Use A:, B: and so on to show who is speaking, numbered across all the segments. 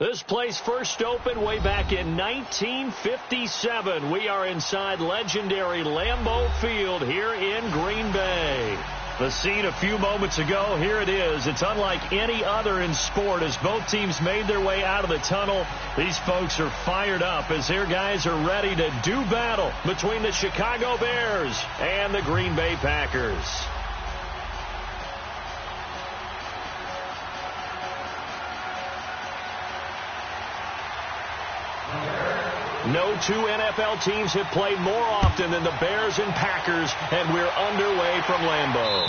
A: This place first opened way back in 1957. We are inside legendary Lambeau Field here in Green Bay. The scene a few moments ago, here it is. It's unlike any other in sport as both teams made their way out of the tunnel. These folks are fired up as their guys are ready to do battle between the Chicago Bears and the Green Bay Packers. No two NFL teams have played more often than the Bears and Packers, and we're underway from Lambeau.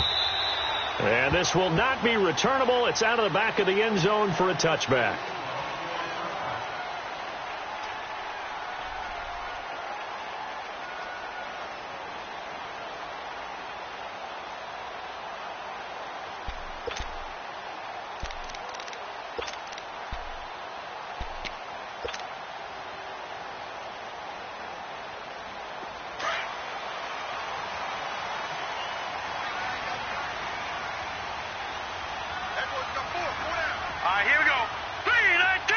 A: And this will not be returnable. It's out of the back of the end zone for a touchback.
B: Here we go. 3-19!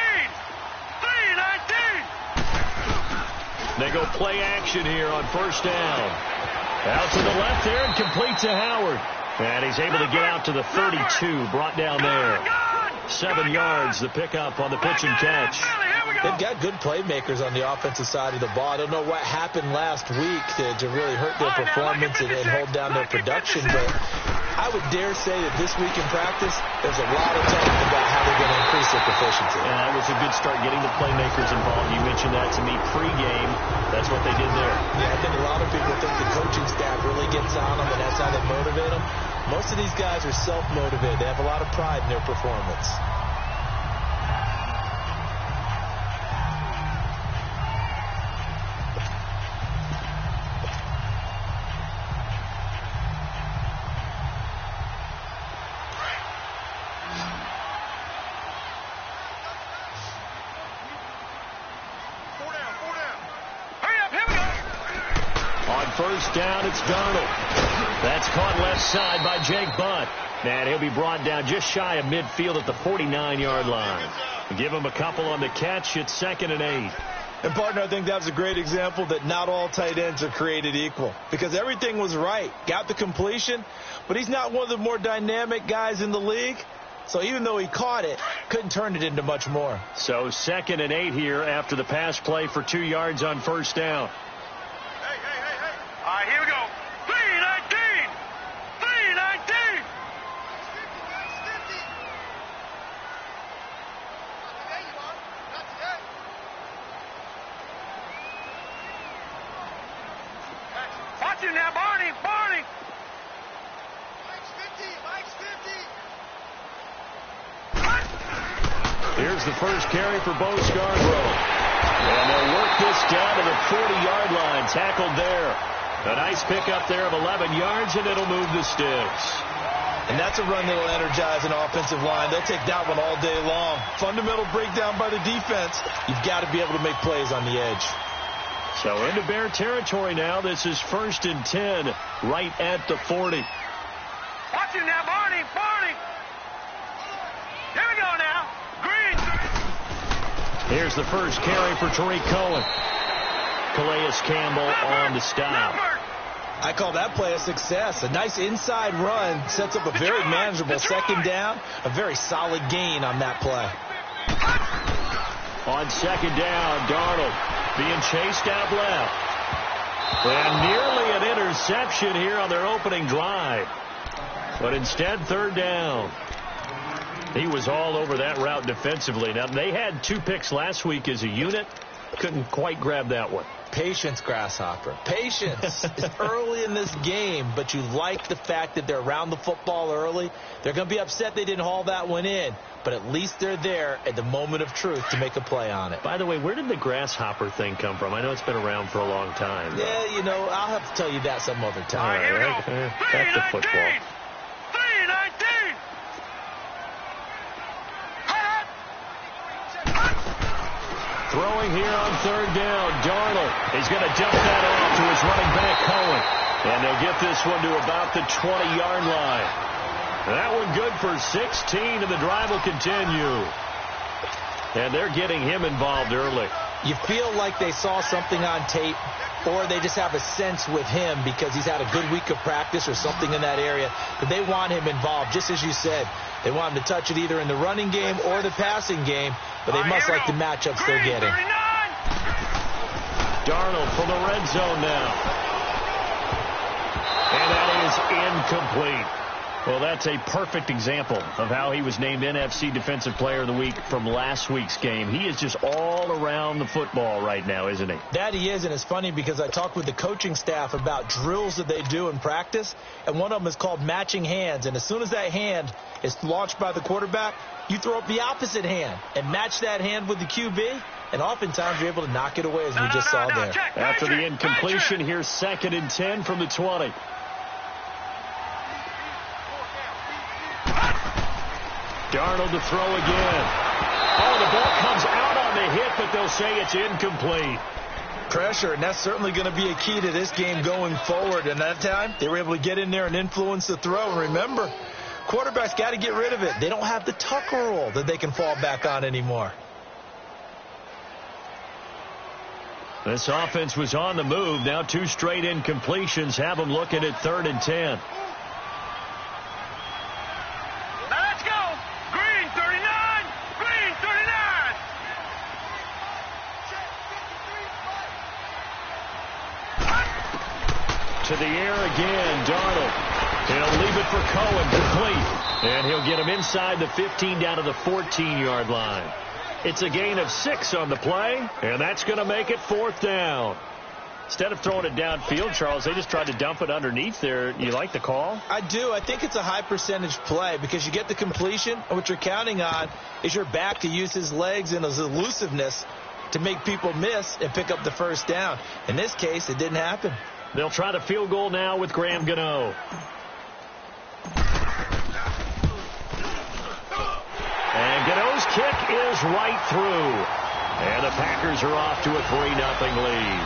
B: 3-19!
A: They go play action here on first down. Out to the left there and complete to Howard. And he's able to get out to the 32, brought down there. 7 yards, the pickup on the pitch and catch.
C: They've got good playmakers on the offensive side of the ball. I don't know what happened last week to really hurt their performance and hold down their production, but I would dare say that this week in practice, there's a lot of talk about how they're going to increase their proficiency.
A: And that was a good start, getting the playmakers involved. You mentioned that to me pregame. That's what they did there.
C: Yeah, I think a lot of people think the coaching staff really gets on them, and that's how they motivate them. Most of these guys are self-motivated. They have a lot of pride in their performance.
A: First down, it's Darnold. That's caught left side by Jake Butt. And he'll be brought down just shy of midfield at the 49-yard line. Give him a couple on the catch. It's 2nd and 8.
C: And, partner, I think that was a great example that not all tight ends are created equal. Because everything was right. Got the completion, but he's not one of the more dynamic guys in the league. So even though he caught it, couldn't turn it into much more.
A: So 2nd and 8 here after the pass play for 2 yards on first down.
B: Here we go. 3-19! 3-19! Watch him now, Barney! Barney!
D: Mike's 50! Mike's 50!
A: Here's the first carry for Bo Scarborough. And they'll work this down to the 40-yard line. Tackled there. A nice pickup there of 11 yards, and it'll move the sticks.
C: And that's a run that will energize an offensive line. They'll take that one all day long. Fundamental breakdown by the defense. You've got to be able to make plays on the edge.
A: So into Bear territory now. This is 1st and 10, right at the 40.
B: Watch him now, Barney! Barney! Here we go now. Green!
A: Here's the first carry for Tariq Cohen. Calais Campbell on the stop.
C: I call that play a success. A nice inside run sets up a very manageable second down. A very solid gain on that play.
A: On second down, Darnold being chased out left. And nearly an interception here on their opening drive. But instead, 3rd down. He was all over that route defensively. Now, they had 2 picks last week as a unit. Couldn't quite grab that one.
C: Patience, Grasshopper. Patience. It's early in this game, but you like the fact that they're around the football early. They're going to be upset they didn't haul that one in, but at least they're there at the moment of truth to make a play on it.
A: By the way, where did the grasshopper thing come from? I know it's been around for a long time.
C: Yeah, you know, I'll have to tell you that some other time.
A: All right, back to football.
B: 3-19!
A: Throwing here on 3rd down. Darnold is going to dump that off to his running back, Cohen. And they'll get this one to about the 20-yard line. That one good for 16, and the drive will continue. And they're getting him involved early.
C: You feel like they saw something on tape, or they just have a sense with him because he's had a good week of practice or something in that area that they want him involved. Just as you said, they want him to touch it either in the running game or the passing game, but they must like the matchups they're getting.
A: Darnold from the red zone now. And that is incomplete. Well, that's a perfect example of how he was named NFC Defensive Player of the Week from last week's game. He is just all around the football right now, isn't he?
C: That he is, and it's funny because I talked with the coaching staff about drills that they do in practice, and one of them is called matching hands. And as soon as that hand is launched by the quarterback, you throw up the opposite hand and match that hand with the QB, and oftentimes you're able to knock it away, as we just saw there.
A: After the incompletion, here's 2nd and 10 from the 20. Darnold to throw again. Oh, the ball comes out on the hit, but they'll say it's incomplete.
C: Pressure, and that's certainly going to be a key to this game going forward. And that time, they were able to get in there and influence the throw. And remember, quarterbacks got to get rid of it. They don't have the Tucker rule that they can fall back on anymore.
A: This offense was on the move. Now 2 straight incompletions have them looking at 3rd and 10. To the air again, Darnold. He'll leave it for Cohen, complete. And he'll get him inside the 15 down to the 14-yard line. It's a gain of 6 on the play, and that's going to make it 4th down. Instead of throwing it downfield, Charles, they just tried to dump it underneath there. You like the call?
C: I do. I think it's a high percentage play because you get the completion, and what you're counting on is your back to use his legs and his elusiveness to make people miss and pick up the first down. In this case, it didn't happen.
A: They'll try to field goal now with Graham Gano. And Gano's kick is right through. And the Packers are off to a 3-0 lead.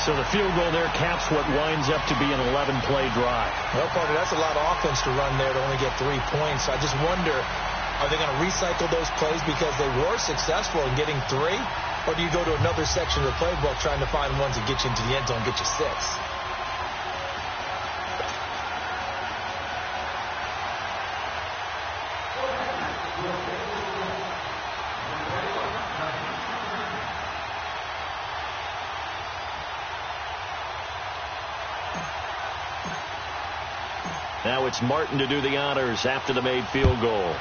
A: So the field goal there caps what winds up to be an 11-play drive.
C: Well, Parker, that's a lot of offense to run there to only get 3 points. I just wonder, are they going to recycle those plays because they were successful in getting 3? Or do you go to another section of the playbook trying to find ones that get you into the end zone and get you 6?
A: Now it's Martin to do the honors after the made field goal.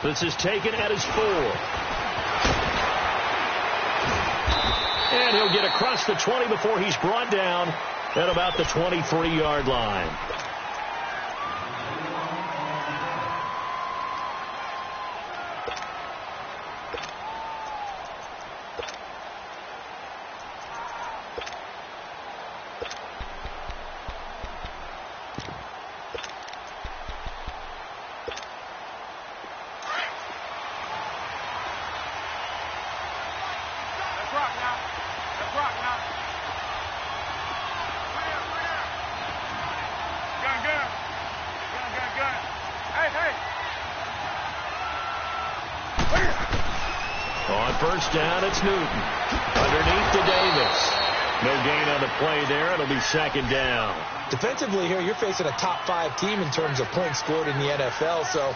A: This is taken at his 4. And he'll get across the 20 before he's brought down at about the 23-yard line. First down, it's Newton. Underneath to Davis. No gain on the play there. It'll be 2nd down.
C: Defensively here, you're facing a top 5 team in terms of points scored in the NFL. So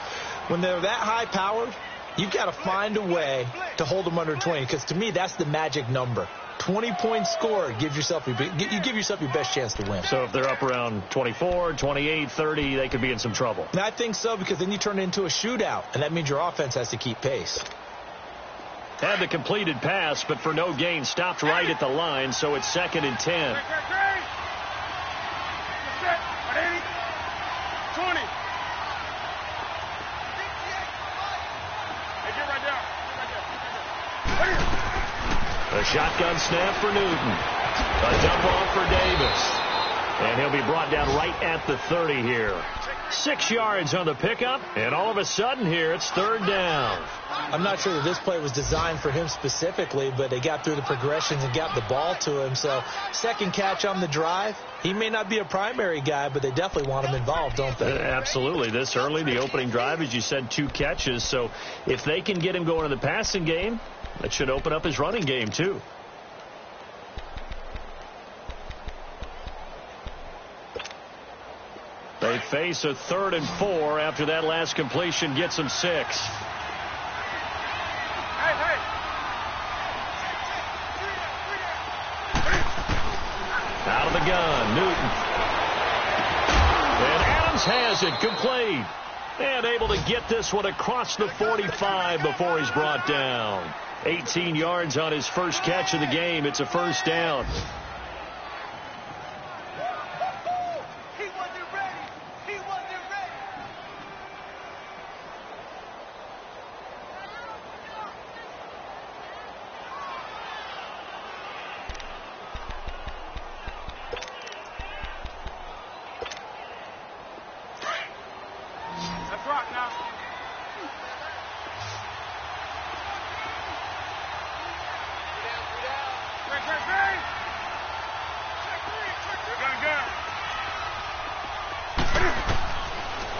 C: when they're that high-powered, you've got to find a way to hold them under 20. Because to me, that's the magic number. 20 points scored, you give yourself your best chance to win.
A: So if they're up around 24, 28, 30, they could be in some trouble.
C: And I think so, because then you turn it into a shootout, and that means your offense has to keep pace.
A: Had the completed pass, but for no gain, stopped right at the line, so it's 2nd and 10.
B: 20.
A: A shotgun snap for Newton. A dump off for Davis. And he'll be brought down right at the 30 here. 6 yards on the pickup, and all of a sudden here, it's 3rd down.
C: I'm not sure that this play was designed for him specifically, but they got through the progressions and got the ball to him. So, second catch on the drive. He may not be a primary guy, but they definitely want him involved, don't they?
A: Absolutely. This early, the opening drive, as you said, 2 catches. So, if they can get him going in the passing game, that should open up his running game, too. They face a 3rd and 4 after that last completion gets them 6. Out of the gun, Newton. And Adams has it, complete. And able to get this one across the 45 before he's brought down. 18 yards on his first catch of the game. It's a 1st down.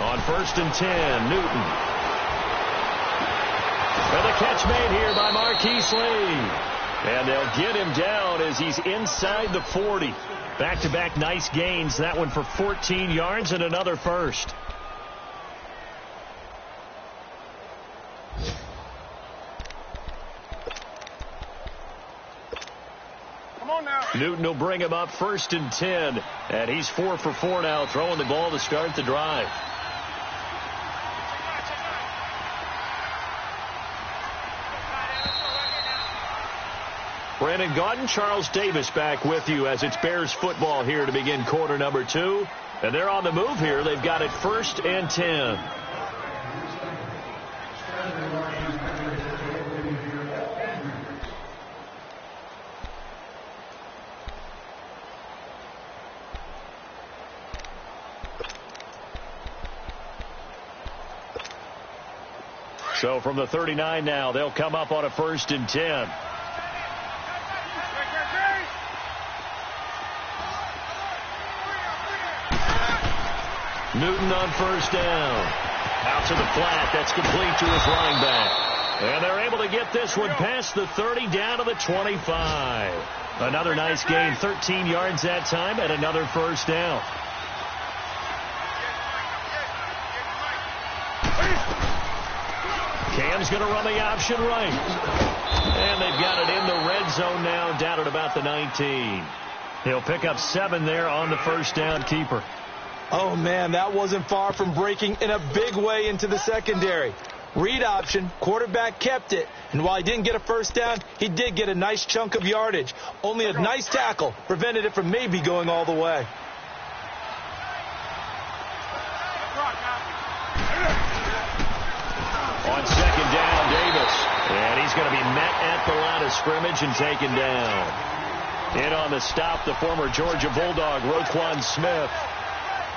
A: On 1st and 10, Newton. And the catch made here by Marquise Lee. And they'll get him down as he's inside the 40. Back-to-back nice gains. That one for 14 yards and another first. Newton will bring him up 1st and 10. And he's 4 for 4 now, throwing the ball to start the drive. Brandon Gaudin, Charles Davis back with you as it's Bears football here to begin quarter number 2. And they're on the move here. They've got it 1st and 10. So from the 39 now, they'll come up on a 1st and 10. Newton on 1st down. Out to the flat. That's complete to his running back. And they're able to get this one past the 30 down to the 25. Another nice gain. 13 yards that time and another 1st down. Cam's going to run the option right. And they've got it in the red zone now, down at about the 19. He'll pick up 7 there on the 1st down keeper.
C: Oh, man, that wasn't far from breaking in a big way into the secondary. Read option, quarterback kept it, and while he didn't get a 1st down, he did get a nice chunk of yardage. Only a nice tackle prevented it from maybe going all the way.
A: On 2nd down, Davis. And he's going to be met at the line of scrimmage and taken down. In on the stop, the former Georgia Bulldog, Roquan Smith.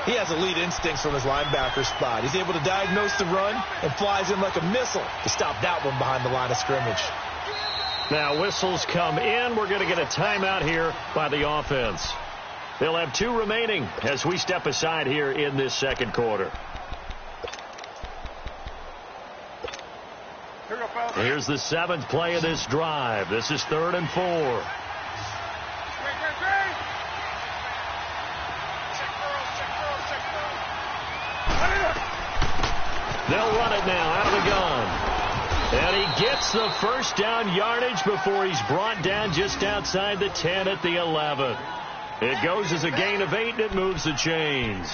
C: He has elite instincts from his linebacker spot. He's able to diagnose the run and flies in like a missile to stop that one behind the line of scrimmage.
A: Now whistles come in. We're going to get a timeout here by the offense. They'll have 2 remaining as we step aside here in this 2nd quarter. Here's the 7th play of this drive. This is 3rd and 4. They'll run it now out of the gun. And he gets the 1st down yardage before he's brought down just outside the 10 at the 11. It goes as a gain of 8, and it moves the chains.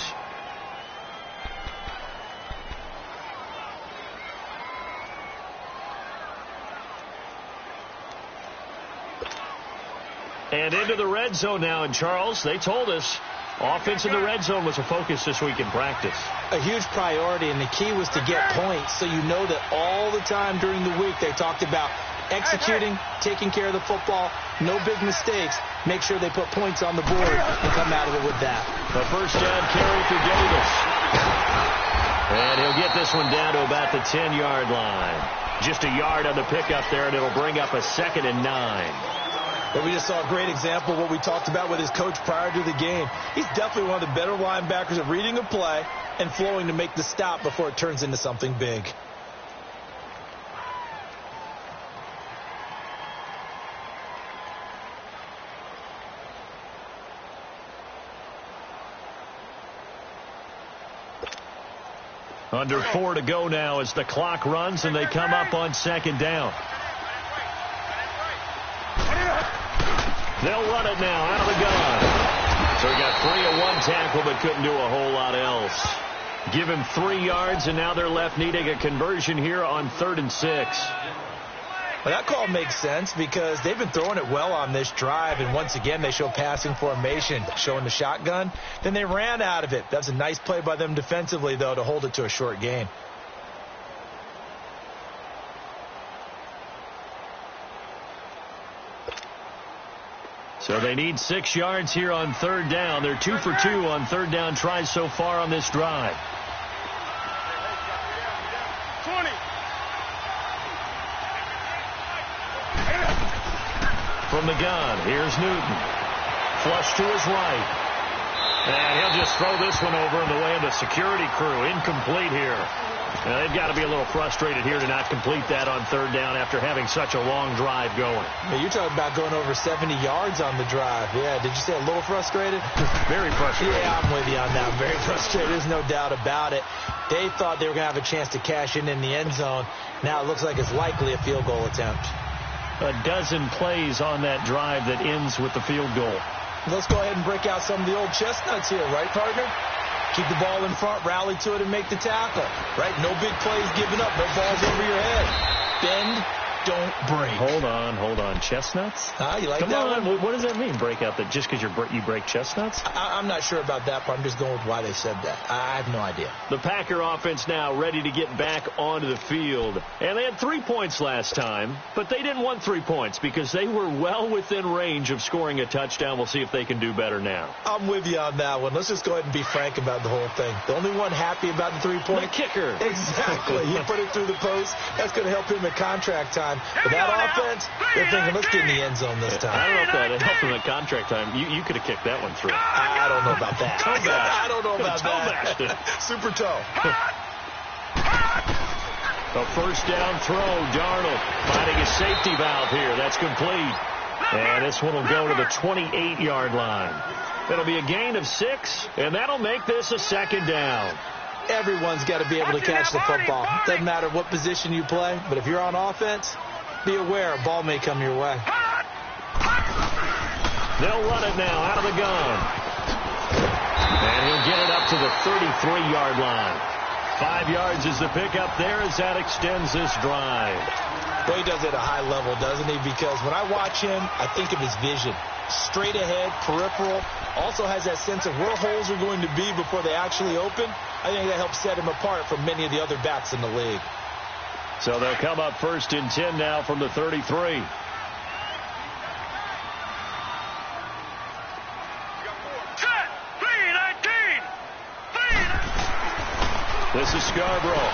A: And into the red zone now. And, Charles, they told us offense in the red zone was a focus this week in practice.
C: A huge priority, and the key was to get points. So you know that all the time during the week they talked about executing, taking care of the football, no big mistakes. Make sure they put points on the board and come out of it with that.
A: A first down carry for Davis. And he'll get this one down to about the 10-yard line. Just a yard on the pickup there, and it'll bring up a 2nd and 9.
C: But we just saw a great example of what we talked about with his coach prior to the game. He's definitely one of the better linebackers at reading a play and flowing to make the stop before it turns into something big.
A: Under 4 to go now as the clock runs and they come up on 2nd down. They'll run it now out of the gun. So he got 3 on 1 tackle but couldn't do a whole lot else. Give him 3 yards and now they're left needing a conversion here on 3rd and 6.
C: Well, that call makes sense because they've been throwing it well on this drive, and once again they show passing formation, showing the shotgun. Then they ran out of it. That's a nice play by them defensively, though, to hold it to a short gain.
A: So they need 6 yards here on 3rd down. They're 2 for 2 on 3rd down tries so far on this drive.
D: 20.
A: From the gun, here's Newton. Flush to his right. And he'll just throw this one over in the way of the security crew. Incomplete here. Now, they've got to be a little frustrated here to not complete that on 3rd down after having such a long drive going.
C: Yeah, you're talking about going over 70 yards on the drive. Yeah, did you say a little frustrated?
A: Very frustrated.
C: Yeah, I'm with you on that. Very frustrated. There's no doubt about it. They thought they were going to have a chance to cash in the end zone. Now it looks like it's likely a field goal attempt.
A: A dozen plays on that drive that ends with the field goal.
C: Let's go ahead and break out some of the old chestnuts here, right, partner? Keep the ball in front, rally to it, and make the tackle. Right? No big plays given up. No balls over your head. Bend, don't break.
A: Hold on. Chestnuts?
C: You like
A: Come
C: that
A: on.
C: one?
A: What does that mean, break out? That just because you break chestnuts?
C: I'm not sure about that part. I'm just going with why they said that. I have no idea.
A: The Packer offense now ready to get back onto the field. And they had 3 points last time, but they didn't want 3 points because they were well within range of scoring a touchdown. We'll see if they can do better now.
C: I'm with you on that one. Let's just go ahead and be frank about the whole thing. The only one happy about the 3-point?
A: The kicker.
C: Exactly. You put it through the post. That's going to help him at contract time. But that offense, they're thinking, let's get in the end zone this time.
A: I don't know if that helped him at contract time. You could have kicked that one through.
C: I don't know about that. I don't know about
A: that.
C: Super toe.
A: A first down throw. Darnold finding a safety valve here. That's complete. And this one will go to the 28-yard line. It'll be a gain of 6, and that'll make this a 2nd down.
C: Everyone's got to be able to catch the football. Doesn't matter what position you play, but if you're on offense, be aware a ball may come your way.
A: They'll run it now out of the gun. And he'll get it up to the 33-yard line. 5 yards is the pickup there as that extends this drive.
C: Well, he does it at a high level, doesn't he? Because when I watch him, I think of his vision. Straight ahead, peripheral. Also has that sense of where holes are going to be before they actually open. I think that helps set him apart from many of the other backs in the league.
A: So they'll come up 1st and 10 now from the 33. This is Scarborough.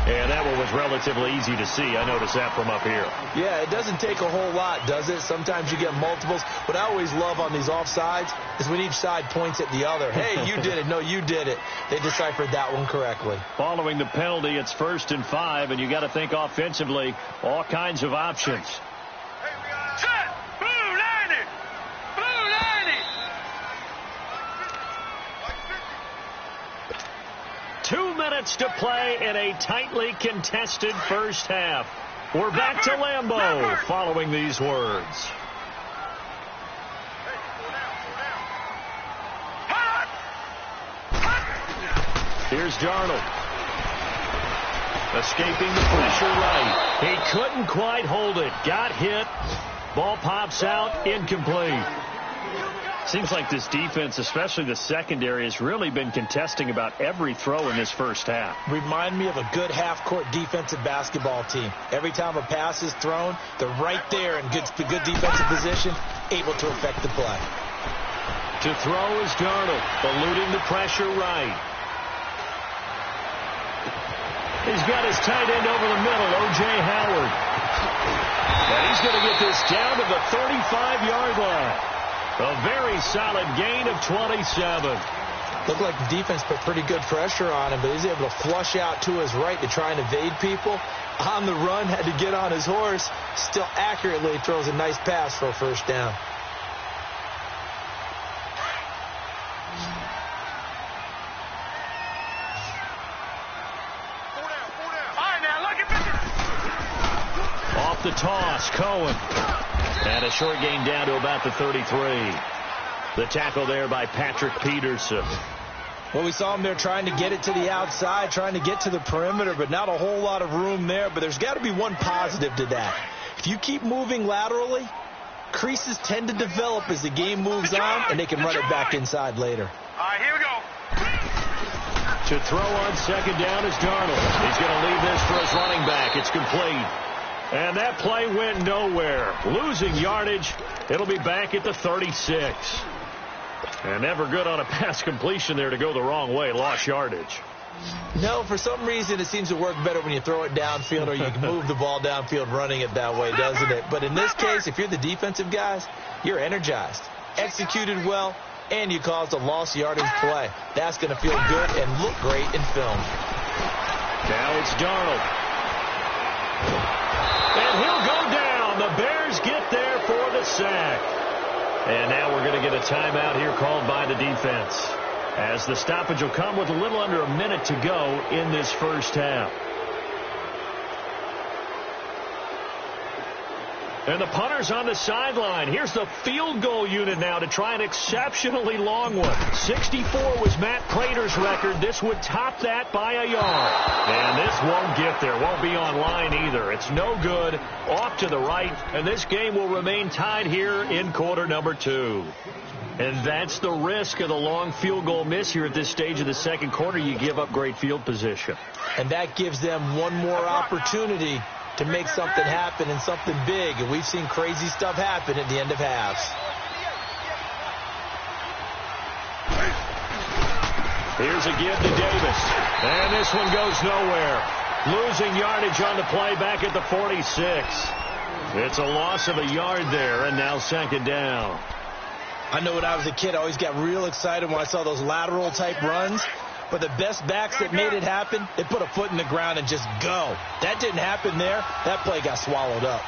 A: And that one was relatively easy to see. I noticed that from up here.
C: Yeah, it doesn't take a whole lot, does it? Sometimes you get multiples. What I always love on these offsides is when each side points at the other. Hey, you did it. No, you did it. They deciphered that one correctly.
A: Following the penalty, it's 1st and 5, and you got to think offensively, all kinds of options.
B: Set! Blue 90! Blue 90!
A: 2 minutes to play in a tightly contested first half. We're back to Lambeau following these words. Here's Darnold. Escaping the pressure right. He couldn't quite hold it. Got hit. Ball pops out. Incomplete. Seems like this defense, especially the secondary, has really been contesting about every throw in this first half.
C: Remind me of a good half-court defensive basketball team. Every time a pass is thrown, they're right there in good defensive position, able to affect the play.
A: To throw is Darnold, eluding the pressure right. He's got his tight end over the middle, O.J. Howard. And he's going to get this down to the 35-yard line. A very solid gain of 27.
C: Looked like the defense put pretty good pressure on him, but he's able to flush out to his right to try and evade people. On the run, had to get on his horse. Still accurately throws a nice pass for a first down.
A: Off the toss, Cohen. And a short gain down to about the 33. The tackle there by Patrick Peterson.
C: Well, we saw him there trying to get it to the outside, trying to get to the perimeter, but not a whole lot of room there. But there's got to be one positive to that. If you keep moving laterally, creases tend to develop as the game moves on, and they can run it back inside later.
B: All right, here we go.
A: To throw on second down is Darnold. He's going to leave this for his running back. It's complete. And that play went nowhere. Losing yardage. It'll be back at the 36. And never good on a pass completion there to go the wrong way. Lost yardage.
C: No, for some reason it seems to work better when you throw it downfield or you can move the ball downfield running it that way, doesn't it? But in this case, if you're the defensive guys, you're energized, executed well, and you caused a lost yardage play. That's going to feel good and look great in film.
A: Now it's Darnold. And he'll go down. The Bears get there for the sack. And now we're going to get a timeout here called by the defense, as the stoppage will come with a little under a minute to go in this first half. And the punter's on the sideline. Here's the field goal unit now to try an exceptionally long one. 64 was Matt Prater's record. This would top that by a yard. And this won't get there. Won't be on line either. It's no good. Off to the right. And this game will remain tied here in quarter number 2. And that's the risk of the long field goal miss here at this stage of the second quarter. You give up great field position.
C: And that gives them one more opportunity to make something happen and something big. And we've seen crazy stuff happen at the end of halves.
A: Here's a give to Davis. And this one goes nowhere. Losing yardage on the play back at the 46. It's a loss of a yard there, and now second down.
C: I know when I was a kid, I always got real excited when I saw those lateral type runs. But the best backs that made it happen, they put a foot in the ground and just go. That didn't happen there. That play got swallowed up.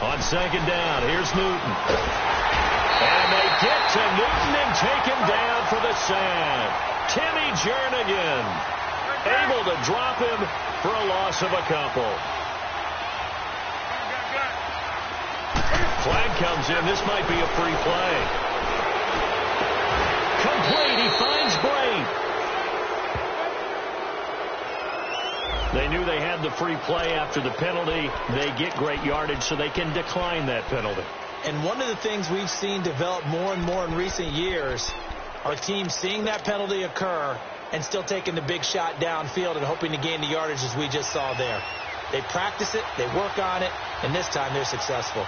A: On second down, here's Newton. And they get to Newton and take him down for the sack. Timmy Jernigan able to drop him for a loss of a couple. Flag comes in. This might be a free play. Complete. He finds Bray. They knew they had the free play after the penalty. They get great yardage, so they can decline that penalty.
C: And one of the things we've seen develop more and more in recent years are teams seeing that penalty occur and still taking the big shot downfield and hoping to gain the yardage as we just saw there. They practice it, they work on it, and this time they're successful.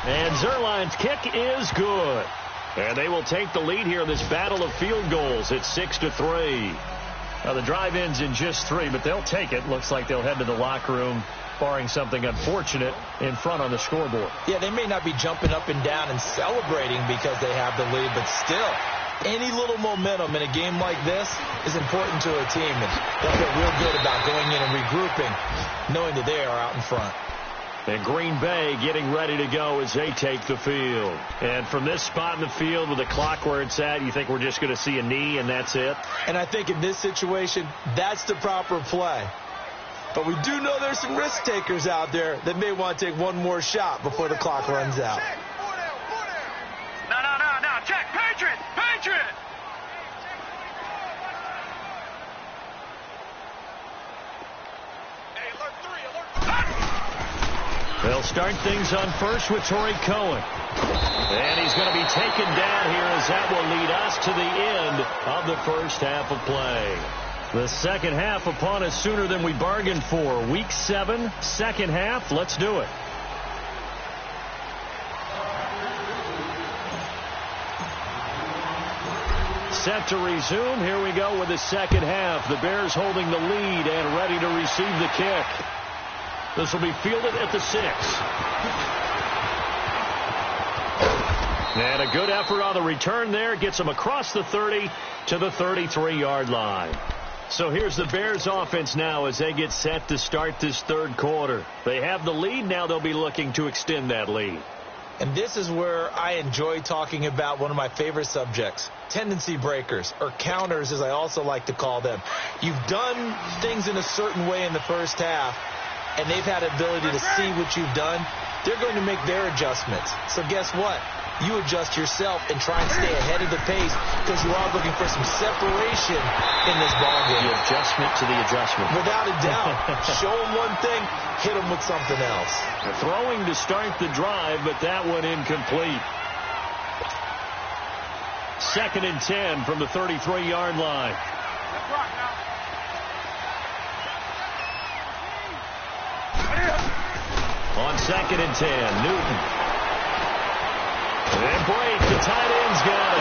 A: And Zerline's kick is good. And they will take the lead here in this battle of field goals. It's 6-3. Now the drive ends in just 3, but they'll take it. Looks like they'll head to the locker room, barring something unfortunate in front on the scoreboard.
C: Yeah, they may not be jumping up and down and celebrating because they have the lead, but still, any little momentum in a game like this is important to a team. And they'll feel real good about going in and regrouping, knowing that they are out in front.
A: And Green Bay getting ready to go as they take the field. And from this spot in the field with the clock where it's at, you think we're just going to see a knee and that's it?
C: And I think in this situation, that's the proper play. But we do know there's some risk takers out there that may want to take one more shot before the clock runs out.
B: No. Check. Patriot.
A: They'll start things on first with Torrey Cohen. And he's going to be taken down here as that will lead us to the end of the first half of play. The second half upon us sooner than we bargained for. Week 7, second half. Let's do it. Set to resume. Here we go with the second half. The Bears holding the lead and ready to receive the kick. This will be fielded at the 6. And a good effort on the return there. Gets them across the 30 to the 33-yard line. So here's the Bears offense now as they get set to start this third quarter. They have the lead. Now they'll be looking to extend that lead.
C: And this is where I enjoy talking about one of my favorite subjects, tendency breakers, or counters as I also like to call them. You've done things in a certain way in the first half, and they've had ability to see what you've done. They're going to make their adjustments. So guess what? You adjust yourself and try and stay ahead of the pace because you are looking for some separation in this ballgame.
A: The adjustment to the adjustment.
C: Without a doubt. Show them one thing, hit them with something else.
A: Throwing to start the drive, but that one incomplete. 2nd and 10 from the 33-yard line. On 2nd and 10, Newton. And break, the tight end's got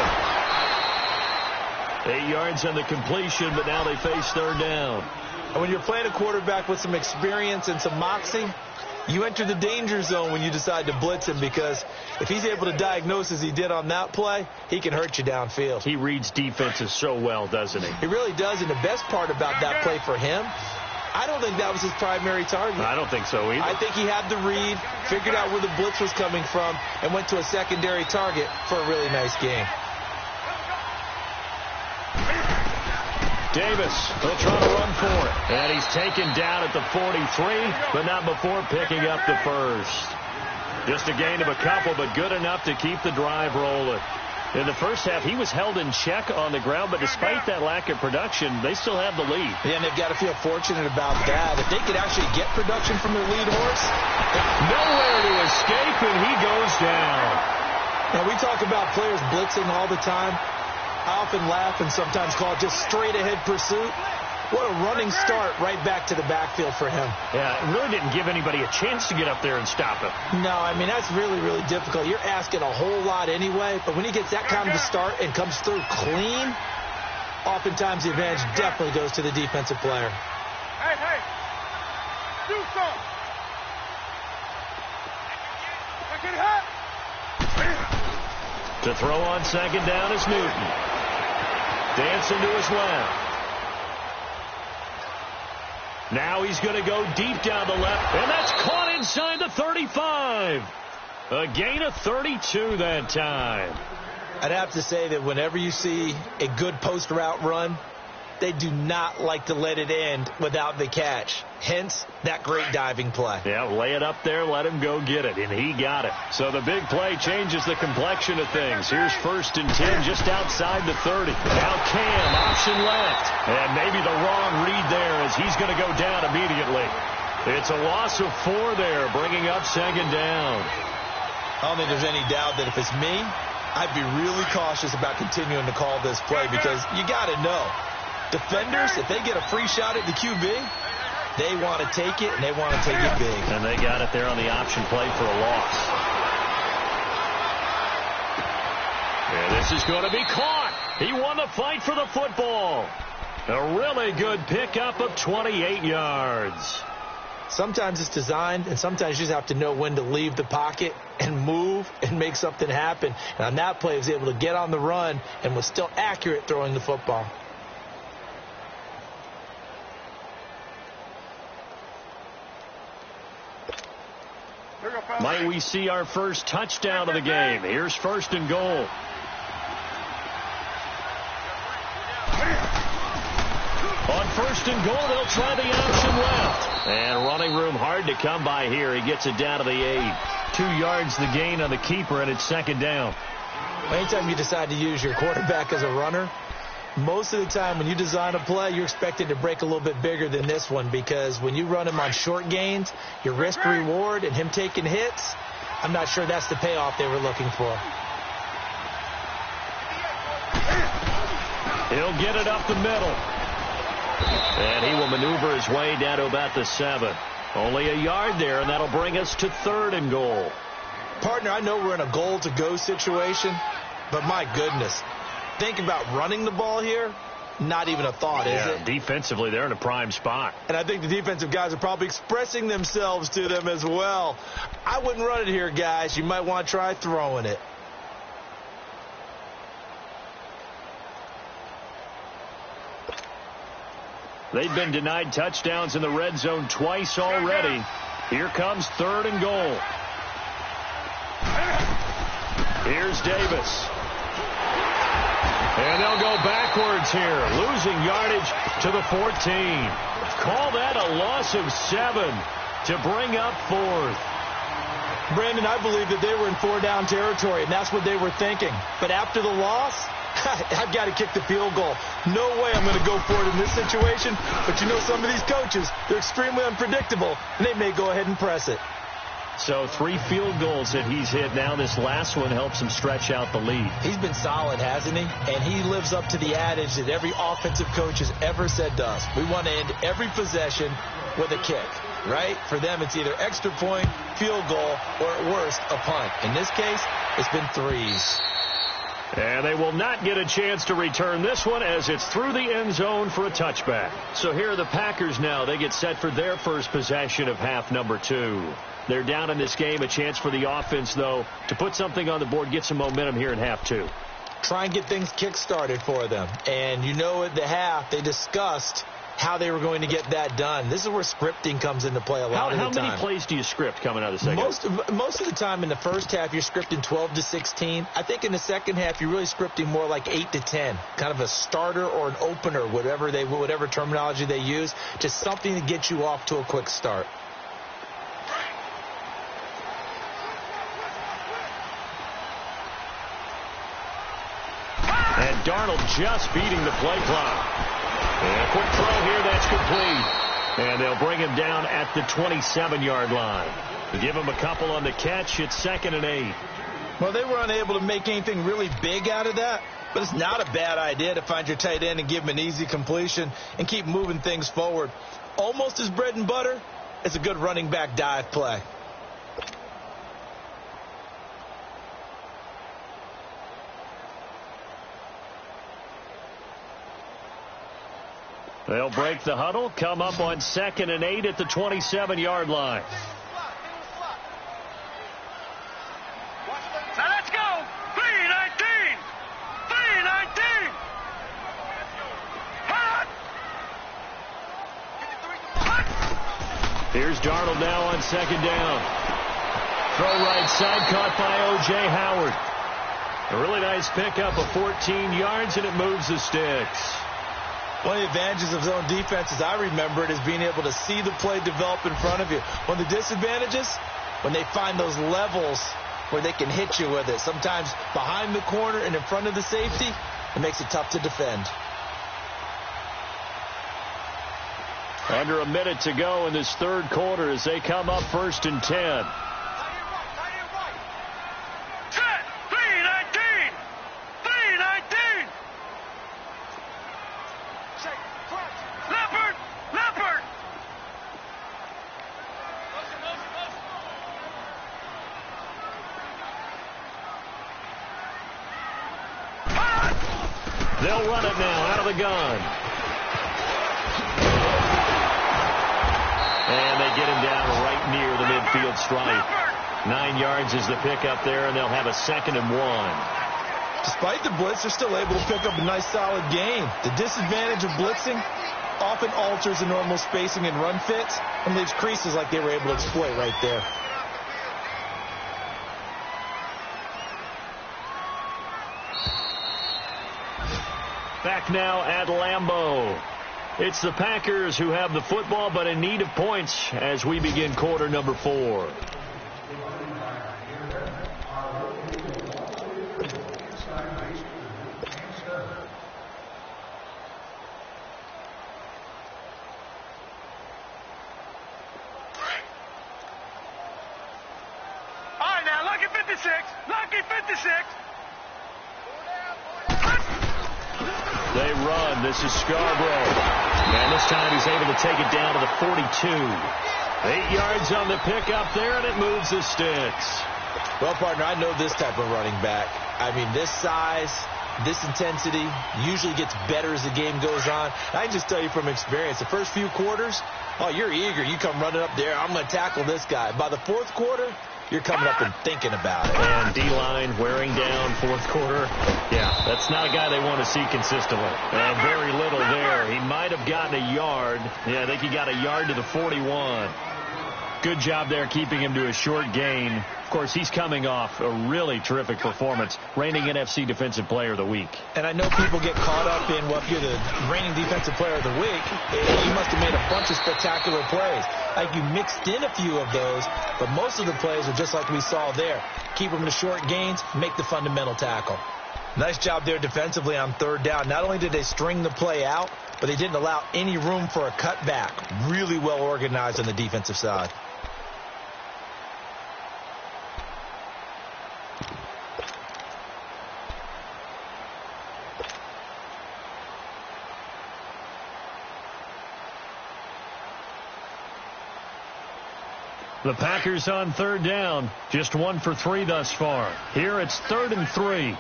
A: it. 8 yards on the completion, but now they face third down.
C: And when you're playing a quarterback with some experience and some moxie, you enter the danger zone when you decide to blitz him, because if he's able to diagnose as he did on that play, he can hurt you downfield.
A: He reads defenses so well, doesn't he?
C: He really does, and the best part about that play for him, I don't think that was his primary target.
A: I don't think so either.
C: I think he had the read, figured out where the blitz was coming from, and went to a secondary target for a really nice game.
A: Davis will try to run for it. And he's taken down at the 43, but not before picking up the first. Just a gain of a couple, but good enough to keep the drive rolling. In the first half, he was held in check on the ground, but despite that lack of production, they still have the lead.
C: Yeah, and they've got to feel fortunate about that. If they could actually get production from their lead horse.
A: Nowhere to escape, and he goes down.
C: Now, we talk about players blitzing all the time. I often laugh and sometimes call it just straight-ahead pursuit. What a running start right back to the backfield for him.
A: Yeah, it really didn't give anybody a chance to get up there and stop him.
C: No, I mean, that's really, really difficult. You're asking a whole lot anyway, but when he gets that kind of a start and comes through clean, oftentimes the advantage definitely goes to the defensive player.
D: Hey, do something.
A: To throw on second down is Newton. Dancing to his left. Now he's going to go deep down the left, and that's caught inside the 35. A gain of 32 that time.
C: I'd have to say that whenever you see a good post route run, they do not like to let it end without the catch. Hence, that great diving play.
A: Yeah, lay it up there, let him go get it, and he got it. So the big play changes the complexion of things. Here's 1st and 10 just outside the 30. Now Cam, option left. And maybe the wrong read there as he's going to go down immediately. It's a loss of 4 there, bringing up second down.
C: I don't think there's any doubt that if it's me, I'd be really cautious about continuing to call this play, because you got to know, defenders, if they get a free shot at the QB, they want to take it, and they want to take it big.
A: And they got it there on the option play for a loss. And this is going to be caught. He won the fight for the football. A really good pickup of 28 yards.
C: Sometimes it's designed, and sometimes you just have to know when to leave the pocket and move and make something happen. And on that play, he was able to get on the run and was still accurate throwing the football.
A: Might we see our first touchdown of the game? Here's 1st and goal. On 1st and goal, they'll try the option left. And running room hard to come by here. He gets it down to the 8. 2 yards the gain on the keeper, and it's second down.
C: Anytime you decide to use your quarterback as a runner, Most of the time when you design a play, you're expected to break a little bit bigger than this one, because when you run him on short gains, your risk-reward and him taking hits, I'm not sure that's the payoff they were looking for.
A: He'll get it up the middle. And he will maneuver his way down to about the 7. Only a yard there, and that'll bring us to 3rd and goal.
C: Partner, I know we're in a goal-to-go situation, but my goodness, think about running the ball here. Not even a thought, is it?
A: Defensively, they're in a prime spot.
C: And I think the defensive guys are probably expressing themselves to them as well. I wouldn't run it here, guys. You might want to try throwing it.
A: They've been denied touchdowns in the red zone twice already. Here comes 3rd and goal. Here's Davis. And they'll go backwards here, losing yardage to the 14. Call that a loss of 7 to bring up 4th.
C: Brandon, I believe that they were in 4-down territory, and that's what they were thinking. But after the loss, I've got to kick the field goal. No way I'm going to go for it in this situation. But you know, some of these coaches, they're extremely unpredictable, and they may go ahead and press it.
A: So 3 field goals that he's hit now. This last one helps him stretch out the lead.
C: He's been solid, hasn't he? And he lives up to the adage that every offensive coach has ever said to us. We want to end every possession with a kick, right? For them, it's either extra point, field goal, or at worst, a punt. In this case, it's been 3s.
A: And they will not get a chance to return this one, as it's through the end zone for a touchback. So here are the Packers now. They get set for their first possession of half number 2. They're down in this game. A chance for the offense, though, to put something on the board, get some momentum here in half 2.
C: Try and get things kick-started for them. And you know, at the half, they discussed how they were going to get that done. This is where scripting comes into play a lot of the time.
A: How many plays do you script coming out of the second half?
C: Most of the time in the first half, you're scripting 12 to 16. I think in the second half, you're really scripting more like 8 to 10. Kind of a starter or an opener, whatever terminology they use. Just something to get you off to a quick start.
A: And Darnold just beating the play clock. And a quick throw here, that's complete. And they'll bring him down at the 27-yard line. Give him a couple on the catch. It's 2nd and 8.
C: Well, they were unable to make anything really big out of that, but it's not a bad idea to find your tight end and give him an easy completion and keep moving things forward. Almost as bread and butter as a good running back dive play.
A: They'll break the huddle, come up on 2nd and 8 at the 27-yard line.
B: Now let's go. 3-19. 3-19.
A: Here's Darnold now on 2nd down. Throw right side, caught by O.J. Howard. A really nice pickup of 14 yards, and it moves the sticks.
C: One of the advantages of zone defense, as I remember it, is being able to see the play develop in front of you. One of the disadvantages, when they find those levels where they can hit you with it. Sometimes behind the corner and in front of the safety, it makes it tough to defend.
A: Under a minute to go in this 3rd quarter as they come up 1st and 10. They'll run it now out of the gun. And they get him down right near the midfield stripe. 9 yards is the pickup there, and they'll have a 2nd and 1.
C: Despite the blitz, they're still able to pick up a nice solid gain. The disadvantage of blitzing often alters the normal spacing and run fits and leaves creases like they were able to exploit right there.
A: Back now at Lambeau. It's the Packers who have the football, but in need of points as we begin quarter number 4.
B: 56.
A: They run. This is Scarborough. And this time he's able to take it down to the 42. 8 yards on the pickup there, and it moves the sticks.
C: Well, partner, I know this type of running back. I mean, this size, this intensity usually gets better as the game goes on. I can just tell you from experience, the first few quarters, oh, you're eager. You come running up there, I'm going to tackle this guy. By the fourth quarter, you're coming up and thinking about it.
A: And D-line wearing down fourth quarter. Yeah, that's not a guy they want to see consistently. And very little there. He might have gotten a yard. Yeah, I think he got a yard to the 41. Good job there keeping him to a short gain. Of course, he's coming off a really terrific performance, reigning NFC Defensive Player of the Week.
C: And I know people get caught up in, well, if you're the reigning Defensive Player of the Week, you must have made a bunch of spectacular plays. Like you mixed in a few of those, but most of the plays are just like we saw there. Keep them to short gains, make the fundamental tackle. Nice job there defensively on third down. Not only did they string the play out, but they didn't allow any room for a cutback. Really well organized on the defensive side.
A: The Packers on third down, just 1 for 3 thus far. Here it's 3rd and 3.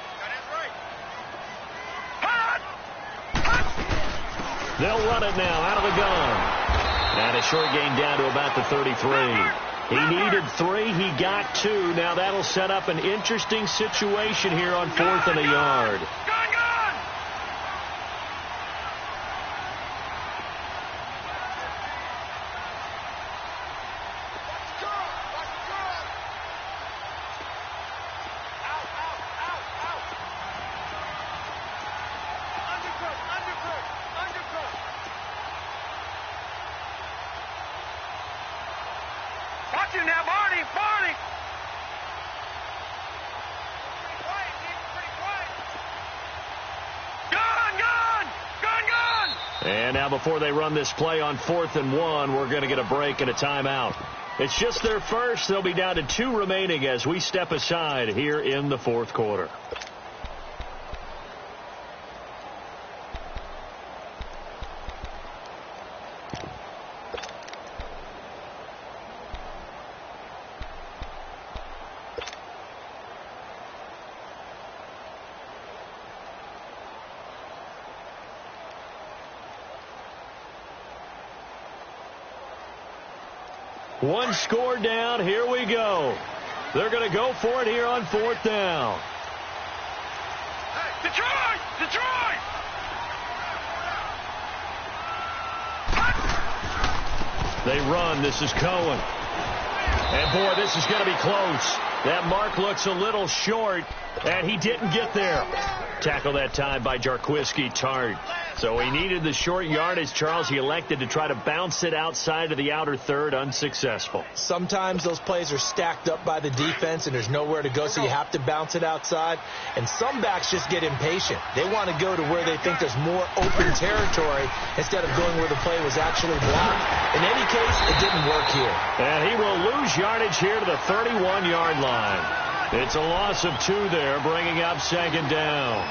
A: They'll run it now out of the gun. And a short gain down to about the 33. He needed 3. He got 2. Now that'll set up an interesting situation here on 4th and a yard. And now before they run this play on 4th and 1, we're going to get a break and a timeout. It's just their first. They'll be down to 2 remaining as we step aside here in the 4th quarter. One score down. Here we go. They're going to go for it here on 4th down.
B: Hey, Detroit! Detroit!
A: They run. This is Cohen. And, boy, this is going to be close. That mark looks a little short, and he didn't get there. Tackle that time by Jarquiski Tart. So he needed the short yardage, Charles. He elected to try to bounce it outside of the outer third, unsuccessful.
C: Sometimes those plays are stacked up by the defense and there's nowhere to go, so you have to bounce it outside. And some backs just get impatient. They want to go to where they think there's more open territory instead of going where the play was actually blocked. In any case, it didn't work here.
A: And he will lose yardage here to the 31-yard line. It's a loss of 2 there, bringing up 2nd down.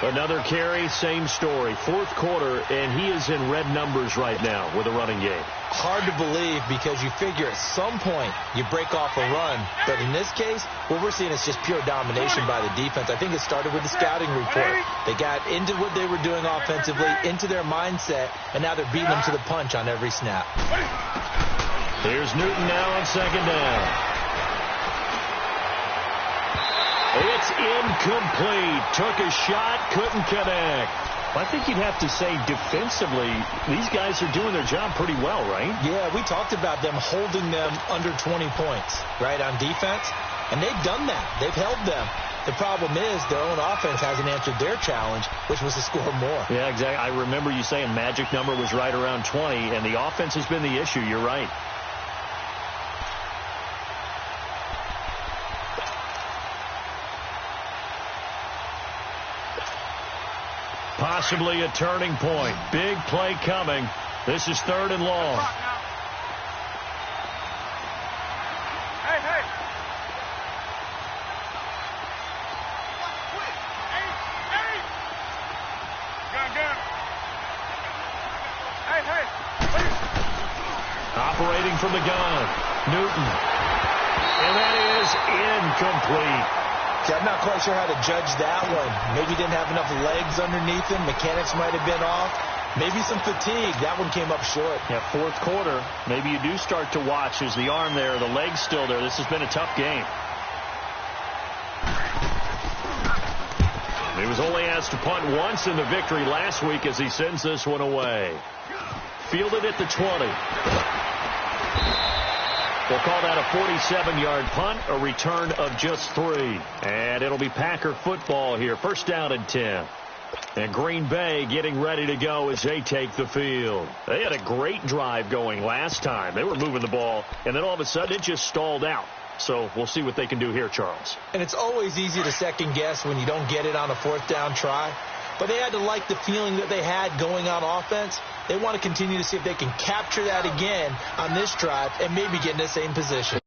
A: Another carry, same story. 4th quarter, and he is in red numbers right now with a running game.
C: Hard to believe because you figure at some point you break off a run. But in this case, what we're seeing is just pure domination by the defense. I think it started with the scouting report. They got into what they were doing offensively, into their mindset, and now they're beating them to the punch on every snap.
A: Here's Newton now on 2nd down. It's incomplete. Took a shot, couldn't connect. I think you'd have to say defensively, these guys are doing their job pretty well, right?
C: Yeah, we talked about them holding them under 20 points, right, on defense. And they've done that. They've held them. The problem is their own offense hasn't answered their challenge, which was to score more.
A: Yeah, exactly. I remember you saying magic number was right around 20, and the offense has been the issue. You're right. Possibly a turning point. Big play coming. This is 3rd and long.
D: Hey, hey. gun. Hey.
A: Operating from the gun, Newton. And that is incomplete.
C: See, I'm not quite sure how to judge that one. Maybe didn't have enough legs underneath him. Mechanics might have been off. Maybe some fatigue. That one came up short.
A: Yeah, fourth quarter, maybe you do start to watch. Is the arm there, the leg's still there? This has been a tough game. He was only asked to punt once in the victory last week as he sends this one away. Fielded at the 20. We'll call that a 47-yard punt, a return of just 3. And it'll be Packer football here. First down and 10. And Green Bay getting ready to go as they take the field. They had a great drive going last time. They were moving the ball, and then all of a sudden it just stalled out. So we'll see what they can do here, Charles.
C: And it's always easy to second guess when you don't get it on a fourth down try. But they had to like the feeling that they had going on offense. They want to continue to see if they can capture that again on this drive and maybe get in the same position.